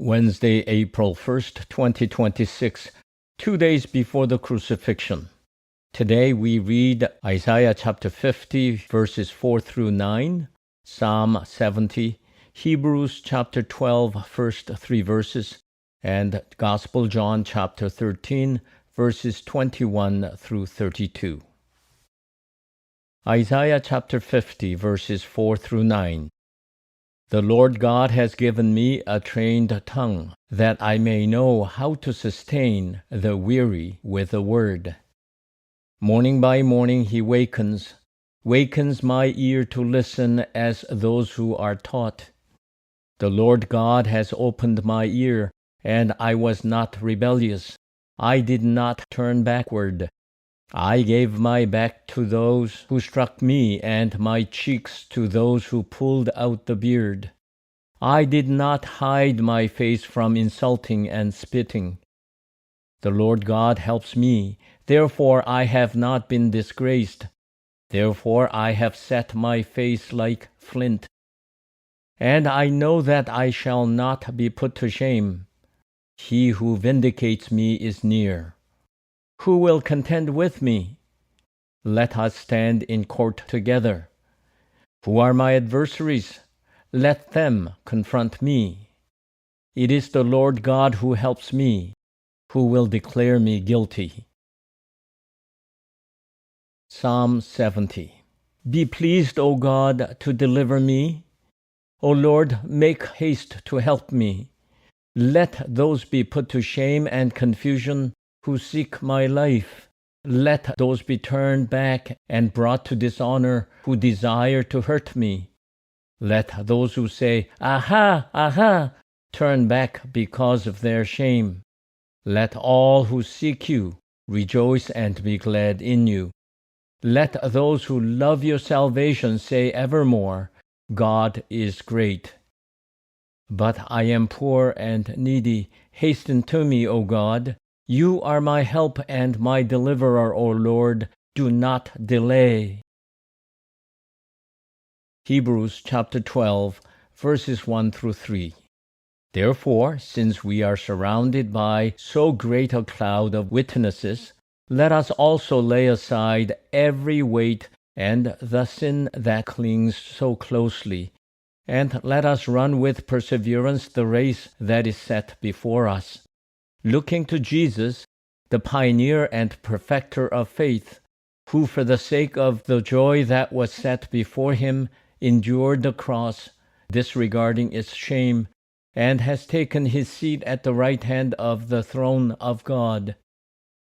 Wednesday, April 1st, 2026, 2 days before the crucifixion. Today we read Isaiah chapter 50, verses 4 through 9, Psalm 70, Hebrews chapter 12, first 3 verses, and Gospel John chapter 13, verses 21 through 32. Isaiah chapter 50, verses 4 through 9. The Lord God has given me a trained tongue, that I may know how to sustain the weary with a word. Morning by morning he wakens my ear to listen as those who are taught. The Lord God has opened my ear, and I was not rebellious. I did not turn backward. I gave my back to those who struck me, and my cheeks to those who pulled out the beard. I did not hide my face from insulting and spitting. The Lord God helps me, therefore I have not been disgraced. Therefore I have set my face like flint. And I know that I shall not be put to shame. He who vindicates me is near. Who will contend with me? Let us stand in court together. Who are my adversaries? Let them confront me. It is the Lord God who helps me, who will declare me guilty. Psalm 70. Be pleased, O God, to deliver me. O Lord, make haste to help me. Let those be put to shame and confusion who seek my life. Let those be turned back and brought to dishonor who desire to hurt me. Let those who say, "Aha, aha," turn back because of their shame. Let all who seek you rejoice and be glad in you. Let those who love your salvation say evermore, "God is great." But I am poor and needy. Hasten to me, O God. You are my help and my deliverer, O Lord. Do not delay. Hebrews chapter 12, verses 1 through 3. Therefore, since we are surrounded by so great a cloud of witnesses, let us also lay aside every weight and the sin that clings so closely, and let us run with perseverance the race that is set before us, looking to Jesus, the pioneer and perfecter of faith, who for the sake of the joy that was set before him endured the cross, disregarding its shame, and has taken his seat at the right hand of the throne of God.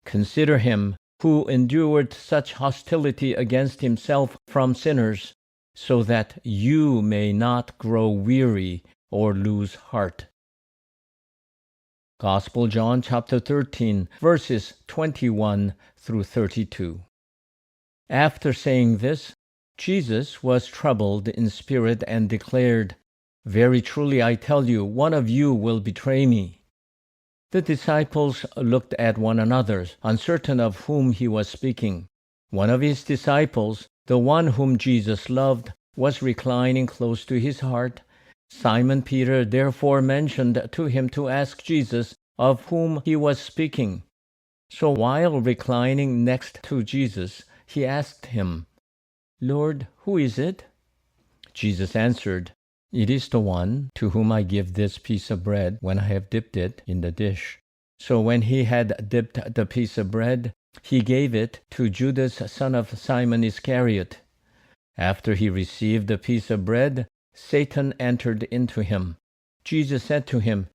Consider him who endured such hostility against himself from sinners, so that you may not grow weary or lose heart. Gospel John chapter 13, verses 21 through 32. After saying this, Jesus was troubled in spirit and declared, "Very truly I tell you, one of you will betray me." The disciples looked at one another, uncertain of whom he was speaking. One of his disciples, the one whom Jesus loved, was reclining close to his heart. Simon Peter therefore mentioned to him to ask Jesus of whom he was speaking. So while reclining next to Jesus, he asked him, "Lord, who is it?" Jesus answered, "It is the one to whom I give this piece of bread when I have dipped it in the dish." So when he had dipped the piece of bread, he gave it to Judas, son of Simon Iscariot. After he received the piece of bread, Satan entered into him. Jesus said to him,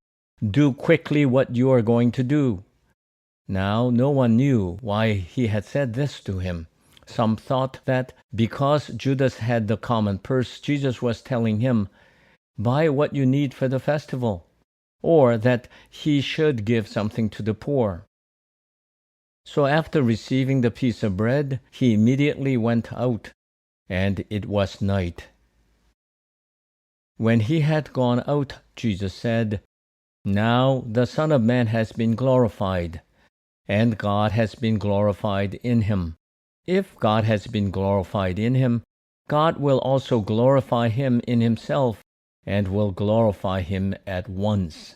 "Do quickly what you are going to do." Now no one knew why he had said this to him. Some thought that because Judas had the common purse, Jesus was telling him, "Buy what you need for the festival," or that he should give something to the poor. So after receiving the piece of bread, he immediately went out, and it was night. When he had gone out, Jesus said, "Now the Son of Man has been glorified, and God has been glorified in him. If God has been glorified in him, God will also glorify him in himself, and will glorify him at once."